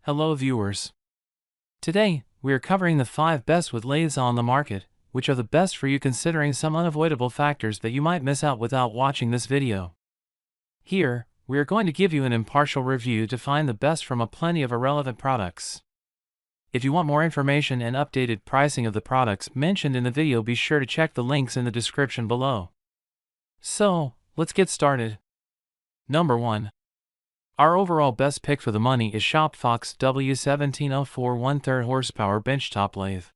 Hello viewers. Today, we are covering the 5 best wood lathes on the market, which are the best for you considering some unavoidable factors that you might miss out without watching this video. Here, we are going to give you an impartial review to find the best from a plenty of irrelevant products. If you want more information and updated pricing of the products mentioned in the video, be sure to check the links in the description below. So, let's get started. Number 1. Our overall best pick for the money is Shop Fox W1704 1/3 Horsepower Benchtop Lathe.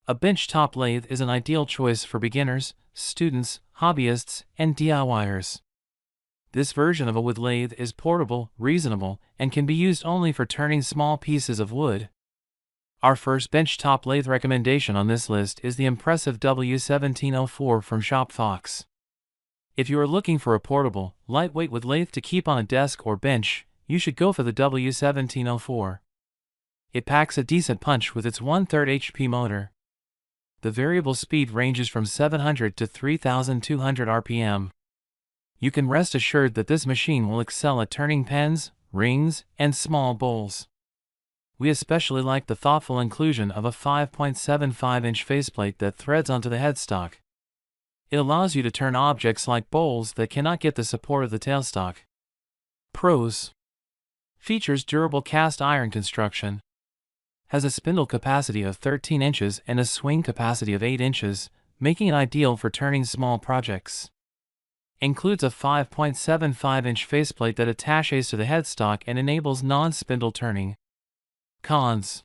A benchtop lathe is an ideal choice for beginners, students, hobbyists, and DIYers. This version of a wood lathe is portable, reasonable, and can be used only for turning small pieces of wood. Our first benchtop lathe recommendation on this list is the impressive W1704 from Shop Fox. If you are looking for a portable, lightweight wood lathe to keep on a desk or bench, you should go for the W1704. It packs a decent punch with its 1/3 HP motor. The variable speed ranges from 700 to 3,200 RPM. You can rest assured that this machine will excel at turning pens, rings, and small bowls. We especially like the thoughtful inclusion of a 5.75-inch faceplate that threads onto the headstock. It allows you to turn objects like bowls that cannot get the support of the tailstock. Pros: features durable cast iron construction. Has a spindle capacity of 13 inches and a swing capacity of 8 inches, making it ideal for turning small projects. Includes a 5.75-inch faceplate that attaches to the headstock and enables non-spindle turning. Cons: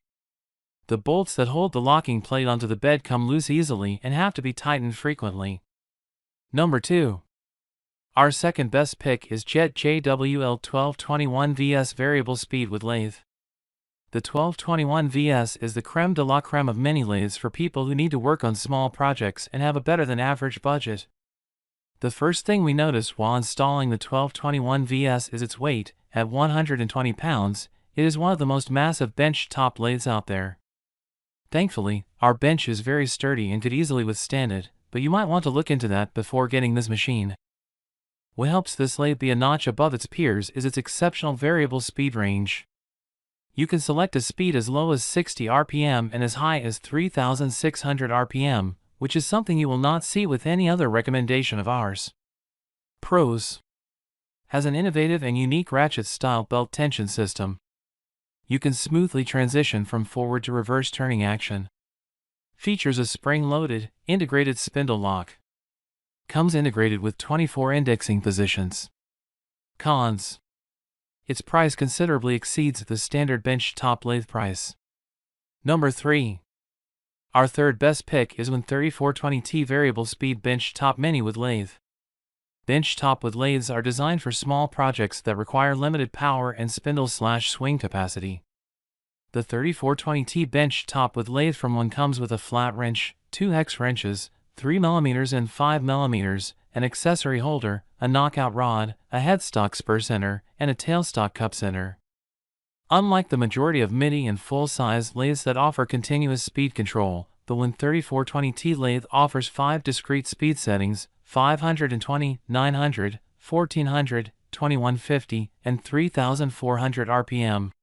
the bolts that hold the locking plate onto the bed come loose easily and have to be tightened frequently. Number 2. Our second best pick is Jet JWL 1221 VS Variable Speed Wood Lathe. The 1221 VS is the crème de la crème of mini lathes for people who need to work on small projects and have a better than average budget. The first thing we notice while installing the 1221 VS is its weight. At 120 pounds, it is one of the most massive bench top lathes out there. Thankfully, our bench is very sturdy and could easily withstand it, but you might want to look into that before getting this machine. What helps this lathe be a notch above its peers is its exceptional variable speed range. You can select a speed as low as 60 RPM and as high as 3,600 RPM, which is something you will not see with any other recommendation of ours. Pros: has an innovative and unique ratchet-style belt tension system. You can smoothly transition from forward to reverse turning action. Features a spring-loaded, integrated spindle lock. Comes integrated with 24 indexing positions. Cons: its price considerably exceeds the standard benchtop lathe price. Number 3. Our third best pick is 3420T Variable Speed Benchtop Mini Wood Lathe. Benchtop wood lathes are designed for small projects that require limited power and spindle/swing capacity. The 3420T benchtop wood lathe from one comes with a flat wrench, 2 hex wrenches, 3 mm and 5 mm, an accessory holder, a knockout rod, a headstock spur center, and a tailstock cup center. Unlike the majority of mini and full-size lathes that offer continuous speed control, the 3420T lathe offers 5 discrete speed settings: 520, 900, 1400, 2150, and 3400 RPM.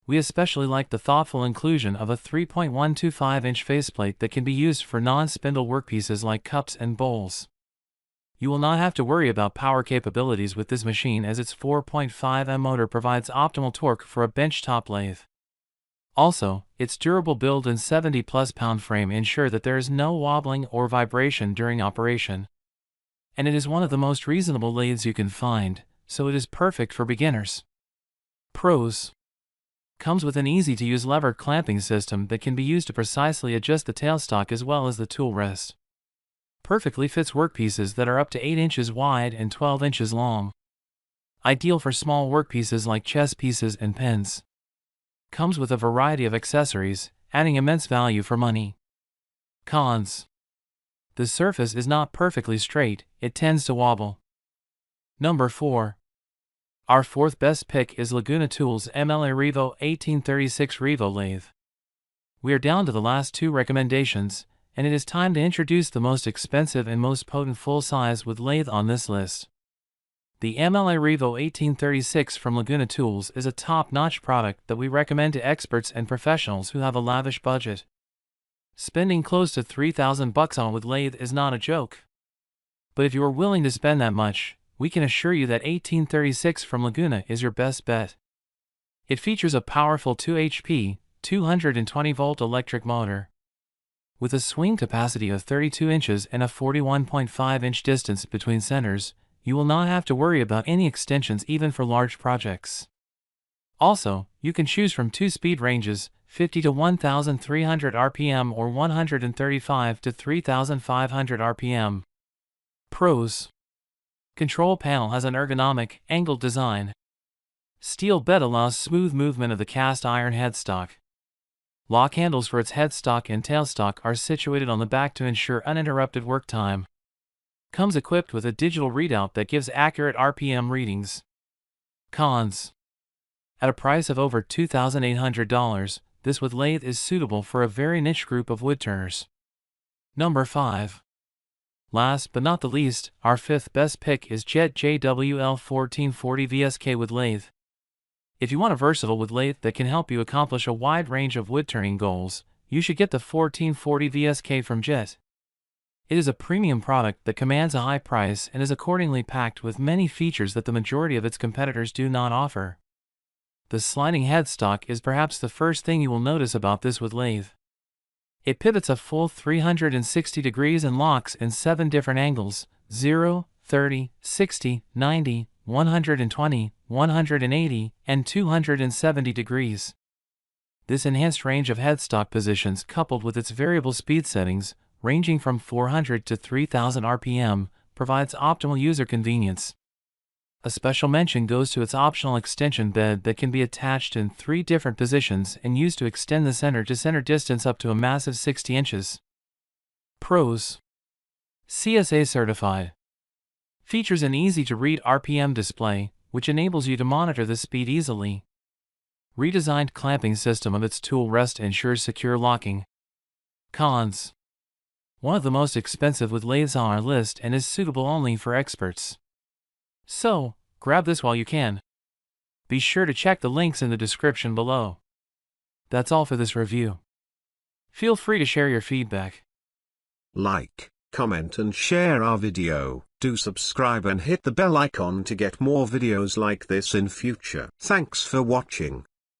We especially like the thoughtful inclusion of a 3.125-inch faceplate that can be used for non-spindle workpieces like cups and bowls. You will not have to worry about power capabilities with this machine, as its 4.5M motor provides optimal torque for a benchtop lathe. Also, its durable build and 70+ pound frame ensure that there is no wobbling or vibration during operation. And it is one of the most reasonable lathes you can find, so it is perfect for beginners. Pros: comes with an easy-to-use lever clamping system that can be used to precisely adjust the tailstock as well as the tool rest. Perfectly fits workpieces that are up to 8 inches wide and 12 inches long. Ideal for small workpieces like chess pieces and pens. Comes with a variety of accessories, adding immense value for money. Cons: the surface is not perfectly straight, it tends to wobble. Number 4. Our fourth best pick is Laguna Tools MLA Revo 1836 Revo Lathe. We are down to the last 2 recommendations, and it is time to introduce the most expensive and most potent full-size wood lathe on this list. The MLA Revo 1836 from Laguna Tools is a top-notch product that we recommend to experts and professionals who have a lavish budget. Spending close to $3,000 on a wood lathe is not a joke. But if you are willing to spend that much, we can assure you that 1836 from Laguna is your best bet. It features a powerful 2 HP, 220-volt electric motor. With a swing capacity of 32 inches and a 41.5-inch distance between centers, you will not have to worry about any extensions even for large projects. Also, you can choose from 2 speed ranges, 50 to 1,300 RPM or 135 to 3,500 RPM. Pros: control panel has an ergonomic, angled design. Steel bed allows smooth movement of the cast iron headstock. Lock handles for its headstock and tailstock are situated on the back to ensure uninterrupted work time. Comes equipped with a digital readout that gives accurate RPM readings. Cons: at a price of over $2,800, this wood lathe is suitable for a very niche group of woodturners. Number 5. Last but not the least, our 5th best pick is Jet JWL 1440 VSK wood lathe. If you want a versatile wood lathe that can help you accomplish a wide range of woodturning goals, you should get the 1440 VSK from Jet. It is a premium product that commands a high price and is accordingly packed with many features that the majority of its competitors do not offer. The sliding headstock is perhaps the first thing you will notice about this wood lathe. It pivots a full 360 degrees and locks in 7 different angles: 0, 30, 60, 90, 120, 180, and 270 degrees. This enhanced range of headstock positions, coupled with its variable speed settings, ranging from 400 to 3,000 RPM, provides optimal user convenience. A special mention goes to its optional extension bed that can be attached in 3 different positions and used to extend the center-to-center distance up to a massive 60 inches. Pros: CSA certified. Features an easy-to-read RPM display, which enables you to monitor the speed easily. Redesigned clamping system of its tool rest ensures secure locking. Cons: one of the most expensive wood lathes on our list and is suitable only for experts. So, grab this while you can. Be sure to check the links in the description below. That's all for this review. Feel free to share your feedback. Like, comment and share our video. Do subscribe and hit the bell icon to get more videos like this in future. Thanks for watching.